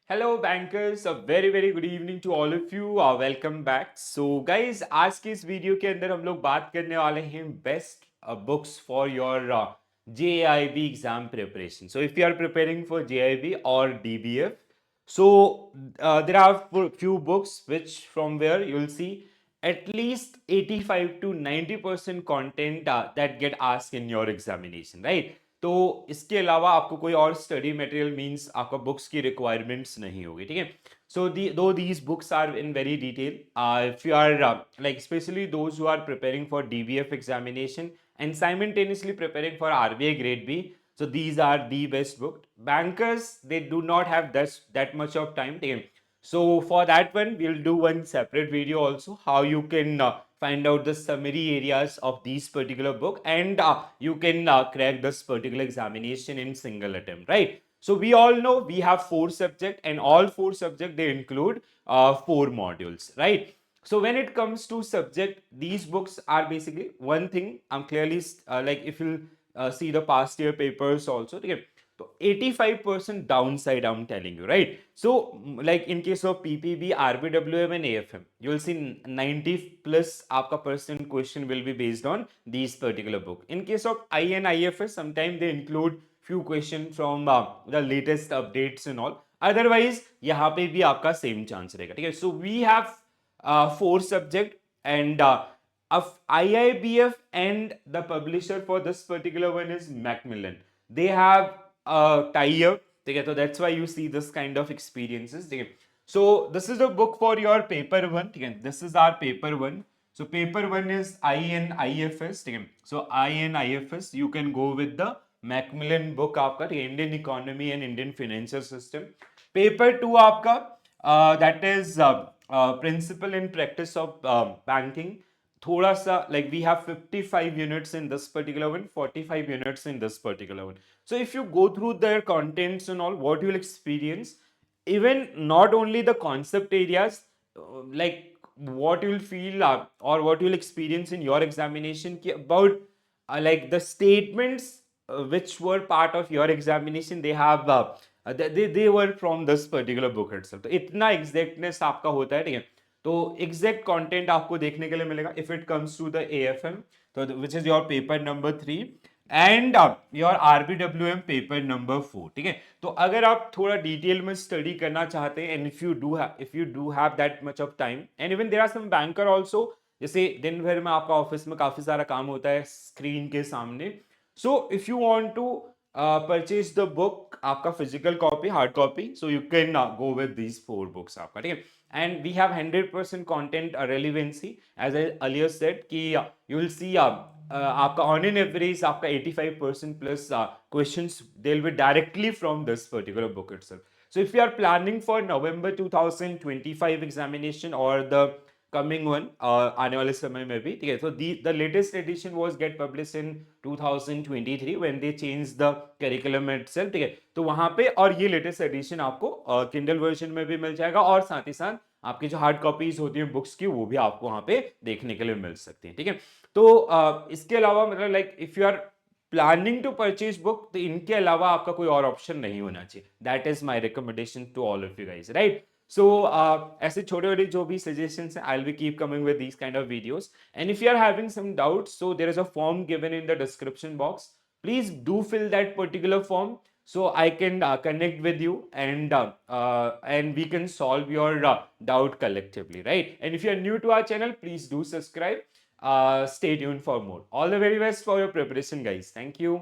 Hello bankers, a very good evening to all of you. Welcome back. So guys, आज के इस video के अंदर हम लोग बात करने वाले हैं best books for your JIB exam preparation. So if you are preparing for JIB or DBF, so there are few books which from where you will see at least 85 to 90% content that get asked in your examination, right? तो इसके अलावा आपको कोई और study material means आपका books की requirements नहीं होगी, ठीक है. So do these books are in very detail. If you are like specially those who are preparing for DBF examination and simultaneously preparing for RBI grade B, so these are the best book. Bankers, they do not have that much of time, so for that one we'll do one separate video also, how you can find out the summary areas of these particular book, and you can crack this particular examination in single attempt, right? So we all know we have 4 subjects, and all 4 subjects they include 4 modules, right? So when it comes to subject, these books are basically one thing. I'm clearly like if you see the past year papers also, okay? So 85% downside, I'm telling you, right? So like in case of PPB, RBWM and AFM, you will see 90 plus आपका percent question will be based on these particular book. In case of I and IFS, sometimes they include few questions from the latest updates and all. Otherwise, यहाँ पे भी आपका same chance रहेगा, ठीक है? So we have 4 subject, and of IIBF and the publisher for this particular one is Macmillan. They have a tie-up, so that's why you see this kind of experiences. So this is the book for your paper 1. This is our paper 1. So paper 1 is INIFS. So INIFS, you can go with the Macmillan book आपका, Indian economy and Indian financial system. Paper 2 आपका that is principle and practice of banking. थोड़ा सा like we have 55 units in this particular one, 45 units in this particular one. So if you go through their contents and all, what you will experience, even not only the concept areas, like what you will feel or what you will experience in your examination about like the statements which were part of your examination, they have they were from this particular book itself. तो इतना exactness आपका होता है, ठीक है. तो exact content आपको देखने के लिए मिलेगा if it comes to the AFM, तो which is your paper number 3 and your RBWM paper number 4, ठीक है. तो अगर आप थोड़ा डिटेल में स्टडी करना चाहते हैं, and if you do have that much of time, and even there are some banker also, जैसे दिन भर में आपका ऑफिस में काफी सारा काम होता है स्क्रीन के सामने. So if you want to purchase the book, आपका physical copy, hard copy, so you can go with these 4 books आपका, ठीक है. And we have 100% content relevancy, as I earlier said कि you will see आपका on an average आपका 85% plus questions they'll be directly from this particular book itself. So if you are planning for November 2025 examination or the coming one आने वाले समय में भी, ठीक है. So the latest edition was get published in 2023 when they changed the curriculum itself, ठीक है. तो वहां पे और ये लेटेस्ट एडिशन आपको किंडल वर्जन में भी मिल जाएगा, और साथ ही साथ आपकी जो हार्ड कॉपीज होती है बुक्स की वो भी आपको वहां पे देखने के लिए मिल सकती है, ठीक है. तो इसके अलावा मतलब like if you are planning to purchase book, तो इनके अलावा आपका कोई और ऑप्शन नहीं होना चाहिए. That is my recommendation to all of you guys, right. So ऐसे छोटे छोटे जो भी सजेशंस हैं, I will keep coming with these kind of videos. And if you are having some doubts, so there is a form given in the description box. Please do fill that particular form so I can connect with you, and we can solve your doubt collectively, right? And if you are new to our channel, please do subscribe. Stay tuned for more. All the very best for your preparation, guys. Thank you.